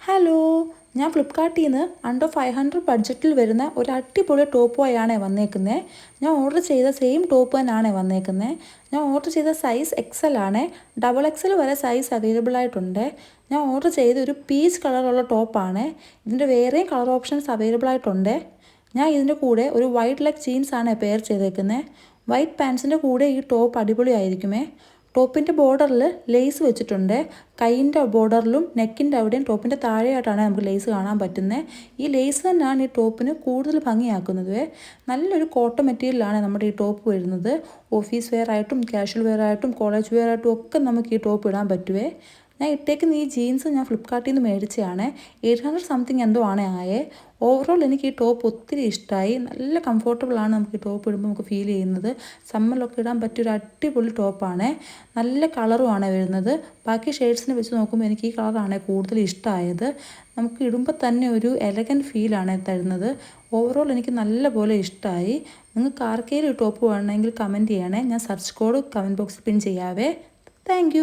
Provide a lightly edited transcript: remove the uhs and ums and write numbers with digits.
Hello, ഞാൻ ഫ്ലിപ്കാർട്ടിൽ നിന്ന് അണ്ടർ 500 ബഡ്ജറ്റിൽ വരുന്ന ഒരു അടിപൊളി ടോപ്പുമായാണ് വന്നേക്കുന്നത്. ഞാൻ ഓർഡർ ചെയ്ത സെയിം ടോപ്പ് തന്നെയാണ് വന്നേക്കുന്നത്. ഞാൻ ഓർഡർ ചെയ്ത സൈസ് എക്സൽ ആണ്. ഡബിൾ എക്സൽ വരെ സൈസ് അവൈലബിൾ ആയിട്ടുണ്ട്. ഞാൻ ഓർഡർ ചെയ്ത ഒരു പീച്ച് കളറുള്ള ടോപ്പാണ്. ഇതിൻ്റെ വേറെയും കളർ ഓപ്ഷൻസ് അവൈലബിൾ ആയിട്ടുണ്ട്. ഞാൻ ഇതിൻ്റെ കൂടെ ഒരു വൈറ്റ് ലെഗ് ജീൻസ് ആണ് പെയർ ചെയ്തേക്കുന്നത്. വൈറ്റ് പാൻസിൻ്റെ കൂടെ ഈ ടോപ്പ് അടിപൊളിയായിരിക്കുമേ. ടോപ്പിൻ്റെ ബോർഡറിൽ ലേസ് വെച്ചിട്ടുണ്ട്. കൈയിൻ്റെ ബോർഡറിലും നെക്കിൻ്റെ അവിടെയും ടോപ്പിൻ്റെ താഴെയായിട്ടാണ് നമുക്ക് ലേസ് കാണാൻ പറ്റുന്നത്. ഈ ലേസ് തന്നെയാണ് ഈ ടോപ്പിന് കൂടുതൽ ഭംഗിയാക്കുന്നത്. നല്ലൊരു കോട്ടൺ മെറ്റീരിയലാണ് നമ്മുടെ ഈ ടോപ്പ് വരുന്നത്. ഓഫീസ് വെയർ ആയിട്ടും കാഷ്വൽ വെയർ ആയിട്ടും കോളേജ് വെയർ ആയിട്ടും ഒക്കെ നമുക്ക് ഈ ടോപ്പ് ഇടാൻ പറ്റുമേ. ഞാൻ ഇട്ടേക്കുന്ന ഈ ജീൻസ് ഞാൻ ഫ്ലിപ്കാർട്ടിൽ നിന്ന് മേടിച്ചതാണ്. 800 സംതിങ് എന്തോ ആണ് ആയേ. ഓവറോൾ എനിക്ക് ഈ ടോപ്പ് ഒത്തിരി ഇഷ്ടമായി. നല്ല കംഫർട്ടബിളാണ് നമുക്ക് ഈ ടോപ്പ് ഇടുമ്പോൾ നമുക്ക് ഫീൽ ചെയ്യുന്നത്. സമ്മറിലൊക്കെ ഇടാൻ പറ്റിയൊരു അടിപൊളി ടോപ്പാണ്. നല്ല കളറുമാണ് വരുന്നത്. ബാക്കി ഷെയ്ഡ്സിനെ വെച്ച് നോക്കുമ്പോൾ എനിക്ക് ഈ കളറാണ് കൂടുതൽ ഇഷ്ടമായത്. നമുക്ക് ഇടുമ്പോൾ തന്നെ ഒരു എലഗൻറ്റ് ഫീലാണ് തരുന്നത്. ഓവറോൾ എനിക്ക് നല്ലപോലെ ഇഷ്ടമായി. നിങ്ങൾക്ക് ആർക്കെങ്കിലും ഈ ടോപ്പ് വേണമെങ്കിൽ കമൻറ്റ് ചെയ്യണേ. ഞാൻ സെർച്ച് കോഡ് കമൻറ്റ് ബോക്സിൽ പിൻ ചെയ്യാവേ. താങ്ക്